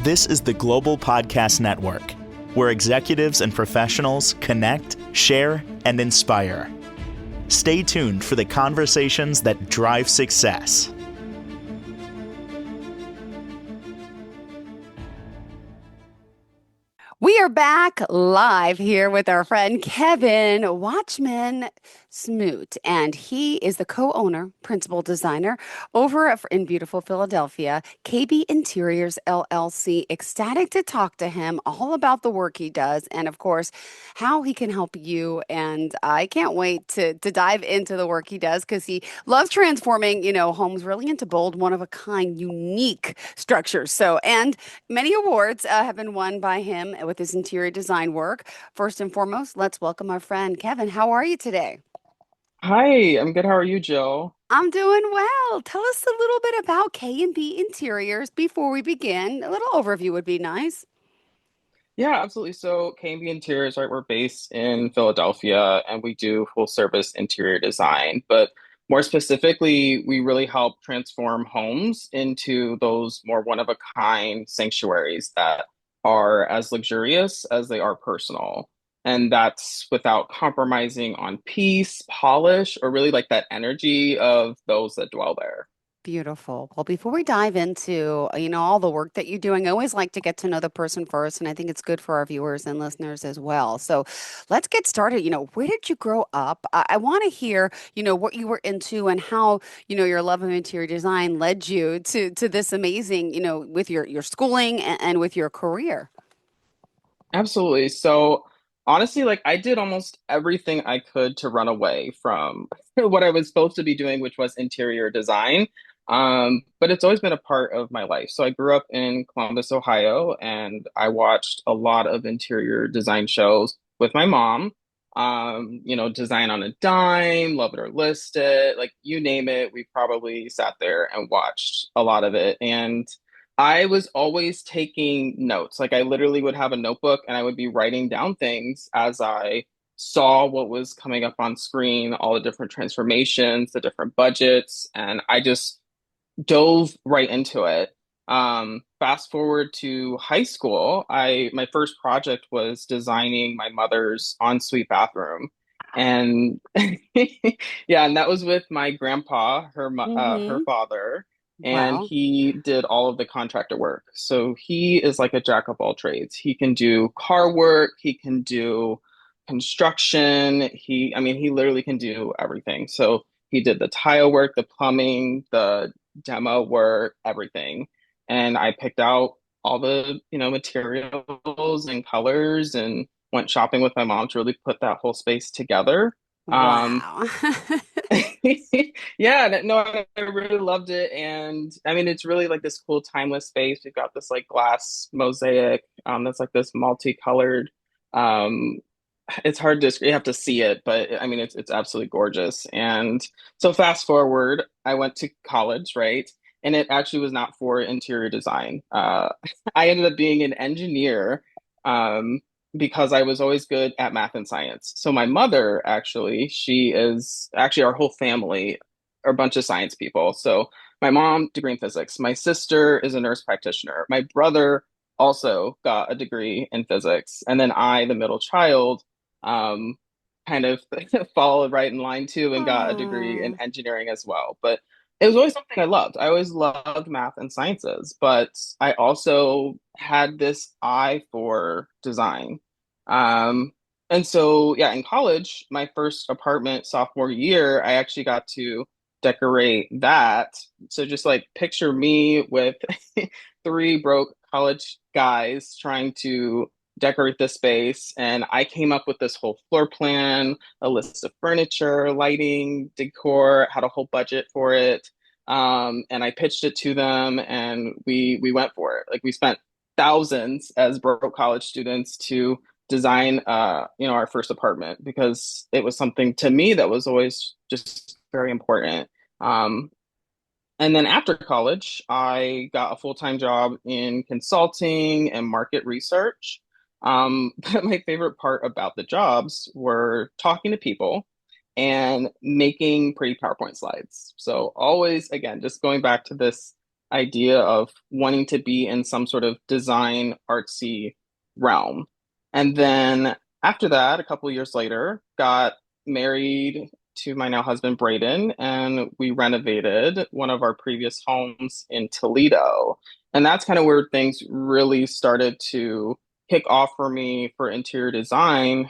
This is the Global Podcast Network, where executives and professionals connect, share, and inspire. Stay tuned for the conversations that drive success. We are back live here with our friend Kevin Watchman Smoot, and he is the co-owner, principal designer in beautiful Philadelphia, KB Interiors LLC. Ecstatic to talk to him all about the work he does and, of course, how he can help you. And I can't wait to dive into the work he does because he loves transforming, homes really into bold, one-of-a-kind, unique structures. And many awards have been won by him with his interior design work. First and foremost, let's welcome our friend Kevin. How are you today? Hi, I'm good. How are you, Jill? I'm doing well. Tell us a little bit about K&B Interiors before we begin. A little overview would be nice. Yeah, absolutely. So, KMB Interiors, right? We're based in Philadelphia and we do full service interior design. But more specifically, we really help transform homes into those more one of a kind sanctuaries that are as luxurious as they are personal. And that's without compromising on peace, polish, or really like that energy of those that dwell there. Beautiful. Well, before we dive into, all the work that you're doing, I always like to get to know the person first, and I think it's good for our viewers and listeners as well. So let's get started. Where did you grow up? I want to hear, what you were into and how, your love of interior design led you to this amazing, with your schooling and with your career. Absolutely. So honestly, like I did almost everything I could to run away from what I was supposed to be doing, which was interior design. But it's always been a part of my life. So I grew up in Columbus, Ohio, and I watched a lot of interior design shows with my mom. Design on a dime, Love It or List It, like you name it, we probably sat there and watched a lot of it. And I was always taking notes. Like I literally would have a notebook and I would be writing down things as I saw what was coming up on screen, all the different transformations, the different budgets, and I just dove right into it. Fast forward to high school, I my first project was designing my mother's ensuite bathroom. And yeah, and that was with my grandpa, her Mm-hmm. father, and Wow. he did all of the contractor work. So he is like a jack of all trades. He can do car work, he can do construction. I mean, he literally can do everything. So he did the tile work, the plumbing, the demo work, everything. And I picked out all the, materials and colors and went shopping with my mom to really put that whole space together. Um, Wow. yeah, no, I really loved it. And I mean, it's really like this cool timeless space. We've got this like glass mosaic, that's like this multicolored. Um, it's hard to, you have to see it, but I mean, it's absolutely gorgeous. And so fast forward, I went to college, right? And it actually was not for interior design. I ended up being an engineer, because I was always good at math and science. So my mother, actually, she is actually our whole family are a bunch of science people. So my mom, degree in physics. My sister is a nurse practitioner. My brother also got a degree in physics. And then I, the middle child, um, kind of followed right in line too and got a degree in Oh. engineering as well. But it was always something I loved. I always loved math and sciences, but I also had this eye for design. Um, and so, yeah, in college, my first apartment sophomore year, I actually got to decorate that. So just like picture me with three broke college guys trying to decorate this space. And I came up with this whole floor plan, a list of furniture, lighting, decor, had a whole budget for it. And I pitched it to them and we went for it. Like we spent thousands as broke college students to design our first apartment because it was something to me that was always just very important. Um, and then after college, I got a full-time job in consulting and market research. But my favorite part about the jobs were talking to people and making pretty PowerPoint slides. So always, again, just going back to this idea of wanting to be in some sort of design artsy realm. And then after that, a couple of years later, got married to my now husband Braden, and we renovated one of our previous homes in Toledo. And that's kind of where things really started to kick off for me for interior design.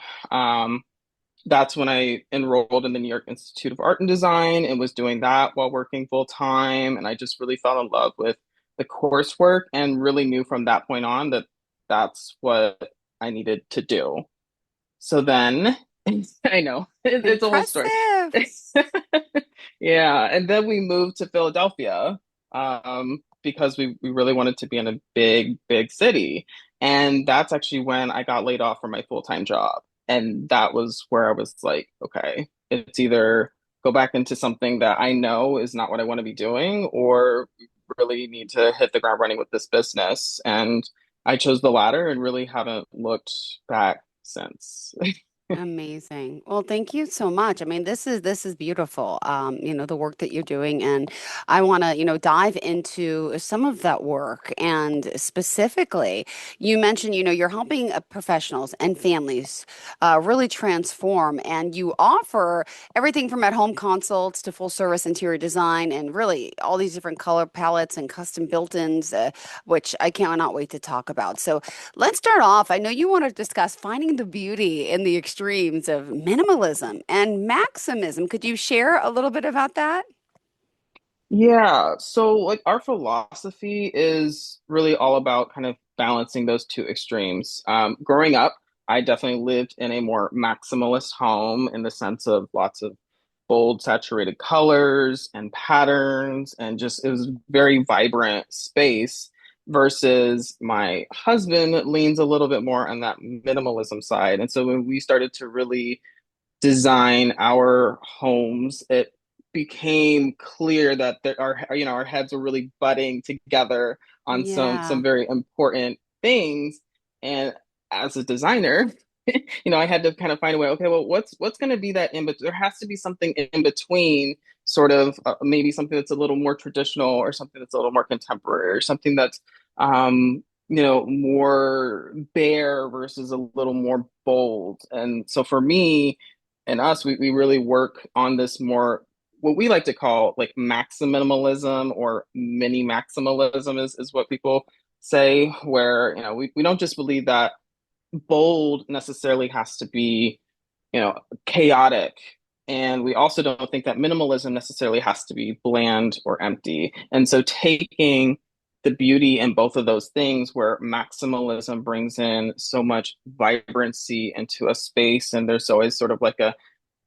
That's when I enrolled in the New York Institute of Art and Design and was doing that while working full time. And I just really fell in love with the coursework and really knew from that point on that that's what I needed to do. So then, I know it's a whole story. Impressive. Yeah, and then we moved to Philadelphia because we really wanted to be in a big city. And that's actually when I got laid off from my full-time job. And that was where I was like, okay, it's either go back into something that I know is not what I want to be doing, or really need to hit the ground running with this business. And I chose the latter and really haven't looked back since. Amazing. Well, thank you so much. I mean, this is beautiful. The work that you're doing, and I want to, dive into some of that work. And specifically, you mentioned, you're helping professionals and families really transform, and you offer everything from at-home consults to full-service interior design, and really all these different color palettes and custom built-ins, which I cannot wait to talk about. So. Let's start off. I know you want to discuss finding the beauty in the extremes of minimalism and maximism. Could you share a little bit about that? Yeah, so like our philosophy is really all about kind of balancing those two extremes. Growing up, I definitely lived in a more maximalist home in the sense of lots of bold, saturated colors and patterns, and just it was very vibrant space. Versus my husband leans a little bit more on that minimalism side. And so when we started to really design our homes, it became clear that our heads were really butting together on some Yeah, very important things. And as a designer, I had to kind of find a way. Okay, well, what's going to be that in between? There has to be something in between, sort of maybe something that's a little more traditional, or something that's a little more contemporary, or something that's more bare versus a little more bold. And so for me and us, we really work on this more, what we like to call like maximalism or mini maximalism is what people say, where, we don't just believe that bold necessarily has to be, chaotic. And we also don't think that minimalism necessarily has to be bland or empty. And so taking the beauty in both of those things, where maximalism brings in so much vibrancy into a space, and there's always sort of like a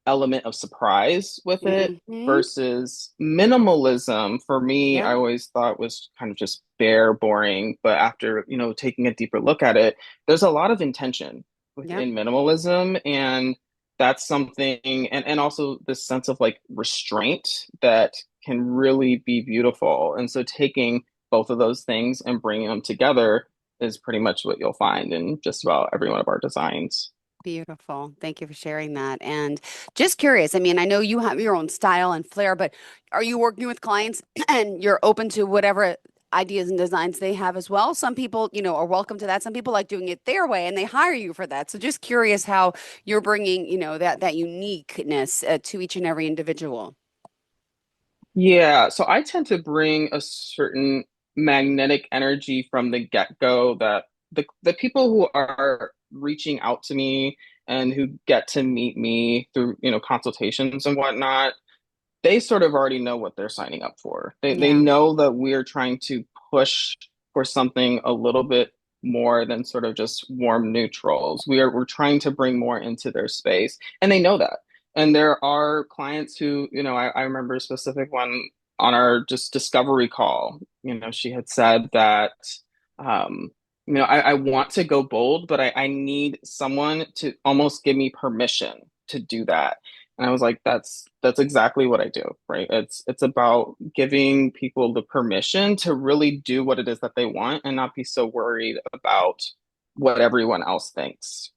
element of surprise with it, hmm. versus minimalism for me, I Yep. always thought was kind of just bare, boring. But after, taking a deeper look at it, there's a lot of intention Yep. within minimalism. And that's something, and also this sense of like restraint that can really be beautiful. And so taking both of those things and bringing them together is pretty much what you'll find in just about every one of our designs. Beautiful. Thank you for sharing that. And just curious, I mean, I know you have your own style and flair, but are you working with clients and you're open to whatever ideas and designs they have as well? Some people, are welcome to that. Some people like doing it their way and they hire you for that. So just curious how you're bringing, that uniqueness to each and every individual. Yeah, so I tend to bring a certain magnetic energy from the get-go, that the people who are reaching out to me and who get to meet me through, consultations and whatnot, they sort of already know what they're signing up for. They Yeah. know that we're trying to push for something a little bit more than sort of just warm neutrals. We're trying to bring more into their space, and they know that. And there are clients who, I remember a specific one on our just discovery call. She had said that um, I want to go bold, but I need someone to almost give me permission to do that. And I was like, that's exactly what I do, right? It's about giving people the permission to really do what it is that they want and not be so worried about what everyone else thinks.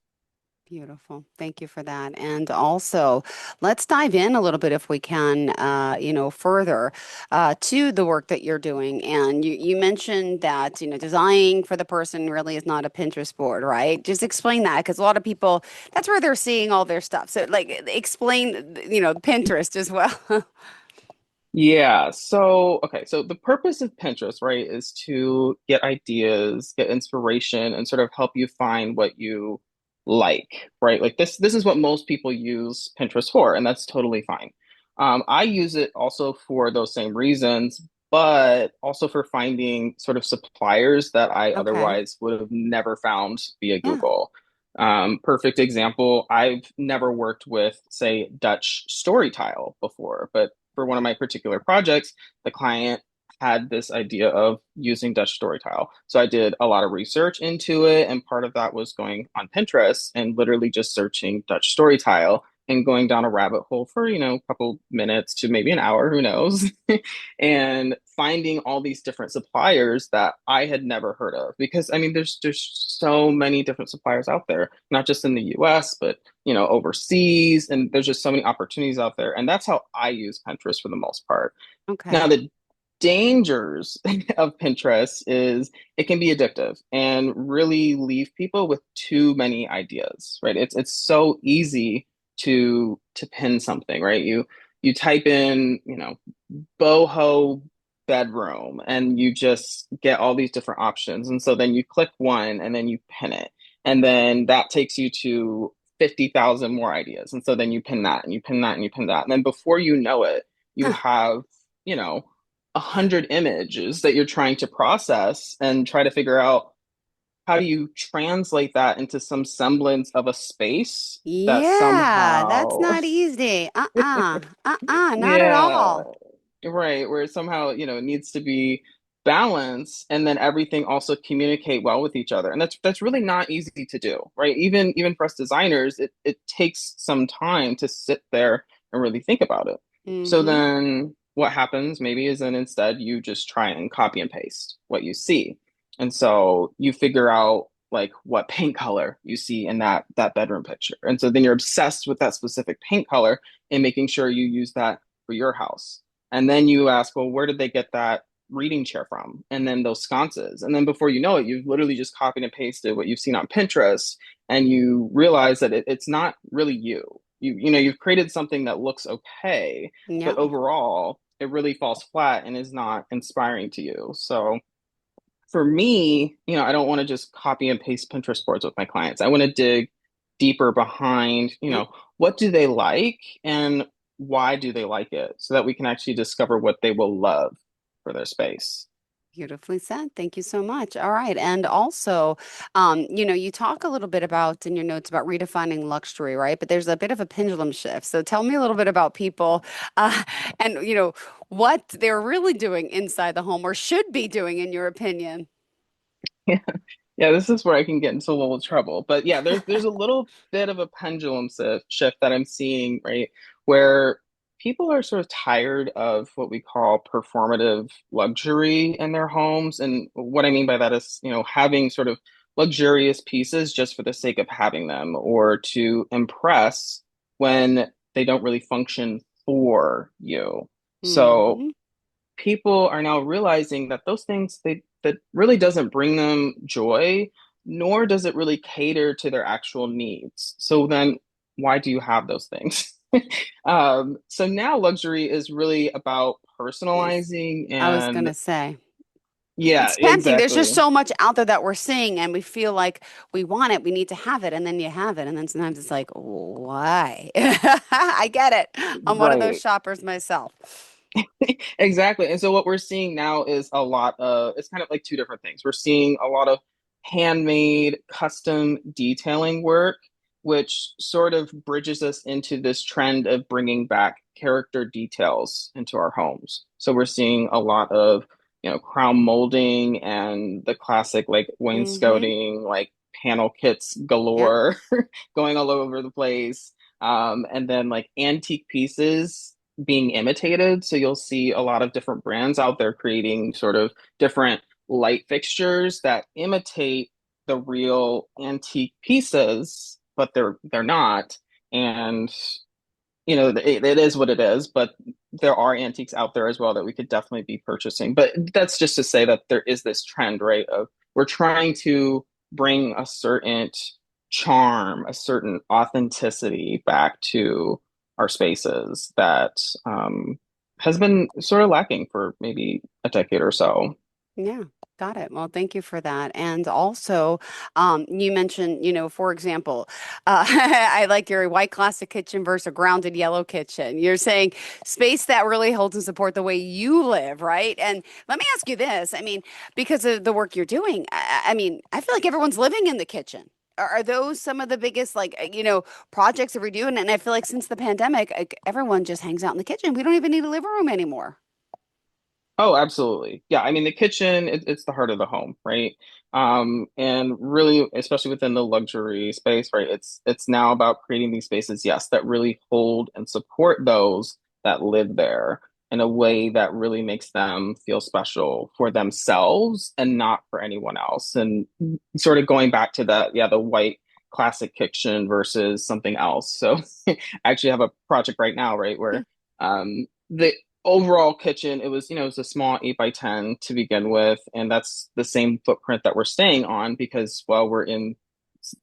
Beautiful. Thank you for that. And also, let's dive in a little bit if we can, further to the work that you're doing. And you mentioned that, designing for the person really is not a Pinterest board, right? Just explain that because a lot of people, that's where they're seeing all their stuff. So, like, explain, Pinterest as well. Yeah. So, okay. So the purpose of Pinterest, right, is to get ideas, get inspiration, and sort of help you find what you like, right? Like this is what most people use Pinterest for, and that's totally fine. I use it also for those same reasons, but also for finding sort of suppliers that I Okay. otherwise would have never found via Yeah. Google. Perfect example, I've never worked with, say, Dutch story tile before, but for one of my particular projects, the client had this idea of using Dutch story tile. So I did a lot of research into it, and part of that was going on Pinterest and literally just searching Dutch story tile and going down a rabbit hole for, a couple minutes to maybe an hour, who knows, and finding all these different suppliers that I had never heard of. Because I mean, there's so many different suppliers out there, not just in the US, but overseas, and there's just so many opportunities out there. And that's how I use Pinterest for the most part. Now, Okay. the dangers of Pinterest is it can be addictive and really leave people with too many ideas, right? It's so easy to pin something, right? You type in, boho bedroom and you just get all these different options. And so then you click one and then you pin it. And then that takes you to 50,000 more ideas. And so then you pin that and you pin that and you pin that. And then before you know it, you Huh. have, 100 images that you're trying to process and try to figure out how do you translate that into some semblance of a space that Yeah, that's somehow not easy. Not at yeah, all. right, where somehow, it needs to be balanced and then everything also communicate well with each other. And that's really not easy to do, right? Even for us designers, it takes some time to sit there and really think about it. So Mm-hmm. then what happens maybe is then instead you just try and copy and paste what you see. And so you figure out like what paint color you see in that bedroom picture. And so then you're obsessed with that specific paint color and making sure you use that for your house. And then you ask, well, where did they get that reading chair from? And then those sconces. And then before you know it, you've literally just copied and pasted what you've seen on Pinterest, and you realize that it's not really you. You've created something that looks okay, but Yeah. overall, it really falls flat and is not inspiring to you. So for me, I don't want to just copy and paste Pinterest boards with my clients. I want to dig deeper behind, Yeah. what do they like and why do they like it so that we can actually discover what they will love for their space. Beautifully said. Thank you so much. All right. And also, you talk a little bit about in your notes about redefining luxury, right? But there's a bit of a pendulum shift. So tell me a little bit about people uh, and, what they're really doing inside the home or should be doing, in your opinion. Yeah. Yeah, this is where I can get into a little trouble. But yeah, there's a little bit of a pendulum shift that I'm seeing, right? Where people are sort of tired of what we call performative luxury in their homes. And what I mean by that is, having sort of luxurious pieces just for the sake of having them or to impress when they don't really function for you. So Hmm. people are now realizing that those things that really doesn't bring them joy, nor does it really cater to their actual needs. So then why do you have those things? So now luxury is really about Yes. personalizing I was going and to say. yeah, It's tempting. There's just exactly. so much out there that we're seeing, and we feel like we want it, we need to have it, and then you have it, and then sometimes it's like, why? I get it. I'm one of those Right. shoppers myself. Exactly. And so what we're seeing now is a lot of, it's kind of like two different things. We're seeing a lot of handmade custom detailing work, which sort of bridges us into this trend of bringing back character details into our homes. So we're seeing a lot of, crown molding and the classic like Hmm. wainscoting, like panel kits Yep. galore going all over the place. And then like antique pieces being imitated. So you'll see a lot of different brands out there creating sort of different light fixtures that imitate the real antique pieces but they're not. And it is what it is, but there are antiques out there as well that we could definitely be purchasing. But that's just to say that there is this trend, right? Of we're trying to bring a certain charm, a certain authenticity back to our spaces that has been sort of lacking for maybe a decade or so. Yeah, got it. Well, thank you for that. And also, you mentioned, for example, I like your white classic kitchen versus a grounded yellow kitchen. You're saying space that really holds and support the way you live, right? And let me ask you this. I mean, because of the work you're doing, I mean, I feel like everyone's living in the kitchen. Are those some of the biggest, like, projects that we're doing? And I feel like since the pandemic, like, everyone just hangs out in the kitchen. We don't even need a living room anymore. Oh, absolutely. Yeah, I mean the kitchen, it's the heart of the home, right? And really, especially within the luxury space, right? It's now about creating these spaces, yes, that really hold and support those that live there in a way that really makes them feel special for themselves and not for anyone else. And sort of going back to that, yeah, the white classic kitchen versus something else. So I actually have a project right now, right, where the overall kitchen, it was a small 8 by 10 to begin with, and that's the same footprint that we're staying on because, well, we're in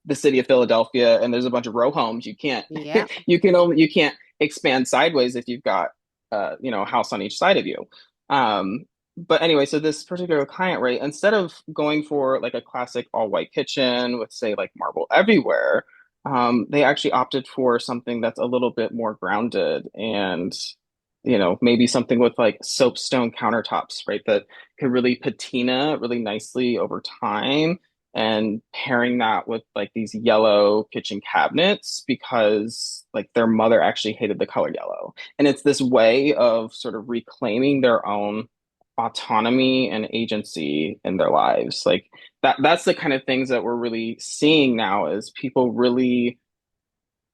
the city of Philadelphia and there's a bunch of row homes. You can't Yeah, you can't expand sideways if you've got a house on each side of you. But anyway, so this particular client, right, instead of going for like a classic all white kitchen with, say, like marble everywhere, they actually opted for something that's a little bit more grounded and maybe something with like soapstone countertops, right? That could really patina really nicely over time. And pairing that with like these yellow kitchen cabinets because like their mother actually hated the color yellow. And it's this way of sort of reclaiming their own autonomy and agency in their lives. Like that's the kind of things that we're really seeing now is people really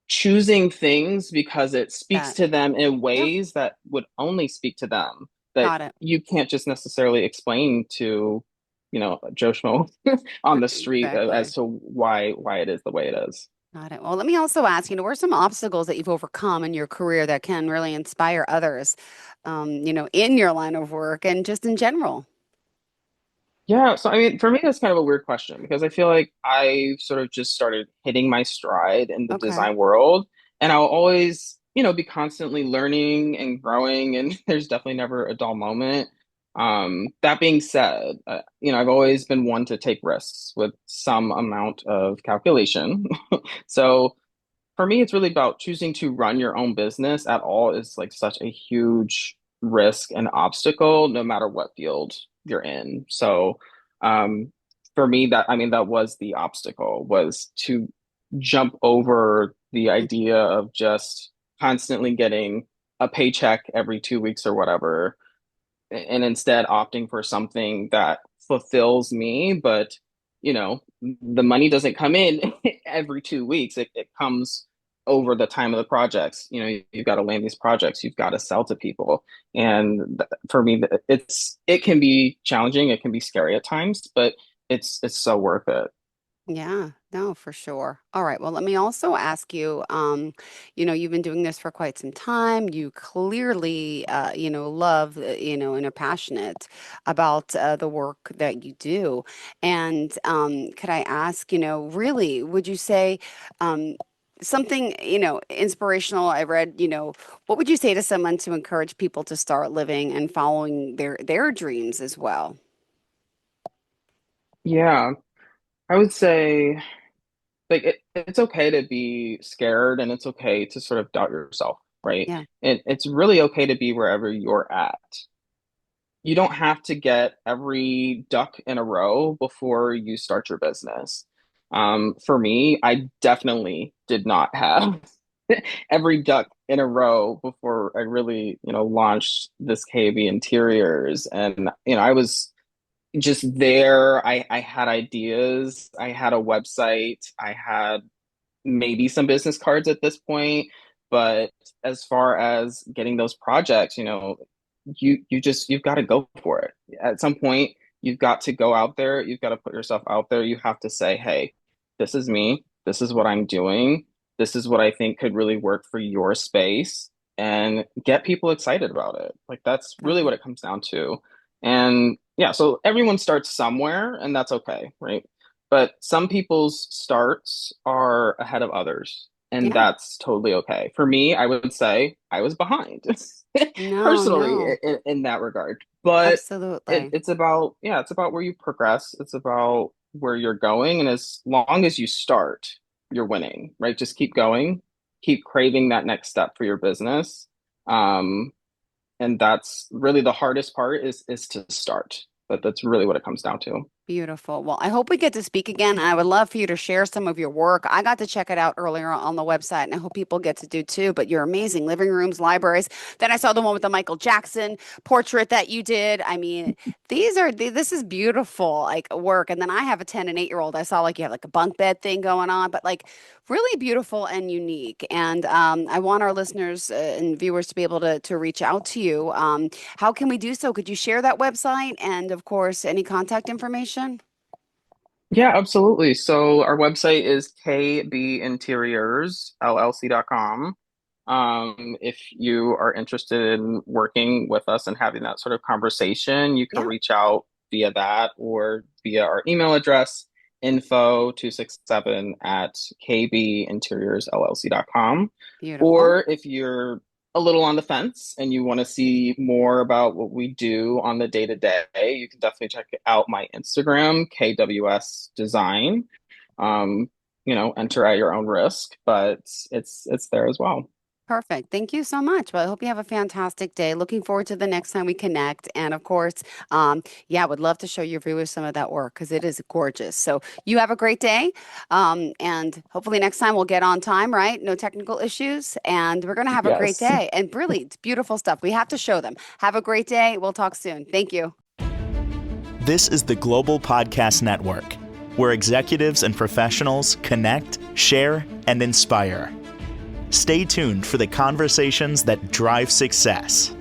choosing things because it speaks that. to them in Yeah, ways that would only speak to them that got it. you can't just necessarily explain to Joe Schmo on the street as Exactly. to why it is the way it is. Got it. Well, let me also ask, what are some obstacles that you've overcome in your career that can really inspire others, in your line of work and just in general? Yeah, so I mean, for me, that's kind of a weird question because I feel like I sort of just started hitting my stride in the Okay. design world, and I'll always, be constantly learning and growing, and there's definitely never a dull moment. That being said, I've always been one to take risks with some amount of calculation. So for me, it's really about choosing to run your own business at all is like such a huge risk and obstacle, no matter what field you're in. So, um, for me, that was the obstacle was to jump over the idea of just constantly getting a paycheck every 2 weeks or whatever and instead opting for something that fulfills me, but the money doesn't come in every 2 weeks. It comes over the time of the projects. You've got to land these projects, you've got to sell to people. And for me, it can be challenging, it can be scary at times, but it's so worth it. Yeah, no, for sure. All right. Well, let me also ask you, you've been doing this for quite some time. You clearly, love, and are passionate about the work that you do. And could I ask, really, would you say something, inspirational? I read, what would you say to someone to encourage people to start living and following their dreams as well? Yeah, I would say like it's okay to be scared and it's okay to sort of doubt yourself, right? Yeah. And it's really okay to be wherever you're at. You don't have to get every duck in a row before you start your business. For me, I definitely did not have every duck in a row before I really, launched this KB Interiors. And, I was just there. I had ideas. I had a website. I had maybe some business cards at this point. But as far as getting those projects, you've got to go for it. At some point, you've got to go out there, you've got to put yourself out there. You have to say, hey, this is me. This is what I'm doing. This is what I think could really work for your space, and get people excited about it. Like that's really what Perfect. it comes down to. And yeah, so everyone starts somewhere, and that's okay, right? But some people's starts are ahead of others, and Yeah. that's totally okay. For me, I would say I was behind No, personally no. in that regard. But Absolutely. it's about, yeah, it's about where you progress. It's about where you're going. And as long as you start, you're winning, right? Just keep going, keep craving that next step for your business. Um, and that's really the hardest part is to start. But that's really what it comes down to. Beautiful. Well, I hope we get to speak again. I would love for you to share some of your work. I got to check it out earlier on the website, and I hope people get to do too. But you're amazing living rooms, libraries. Then I saw the one with the Michael Jackson portrait that you did. I mean, this is beautiful, like work. And then I have a 10 and 8-year-old. I saw like you have like a bunk bed thing going on, but like really beautiful and unique. And I want our listeners and viewers to be able to reach out to you. How can we do so? Could you share that website and, of course, any contact information? Yeah, absolutely. So our website is kbinteriorsllc.com. If you are interested in working with us and having that sort of conversation, you can Yeah, reach out via that or via our email address, info267 at kbinteriorsllc.com. beautiful. Or if you're a little on the fence and you want to see more about what we do on the day to day, you can definitely check out my Instagram, KWS Design. Um, enter at your own risk, but it's there as well. Perfect. Thank you so much. Well, I hope you have a fantastic day. Looking forward to the next time we connect. And of course, yeah, would love to show your viewers some of that work because it is gorgeous. So you have a great day. And hopefully next time we'll get on time, right? No technical issues. And we're going to have a great Yes. day. And really, it's beautiful stuff. We have to show them. Have a great day. We'll talk soon. Thank you. This is the Global Podcast Network, where executives and professionals connect, share, and inspire. Stay tuned for the conversations that drive success.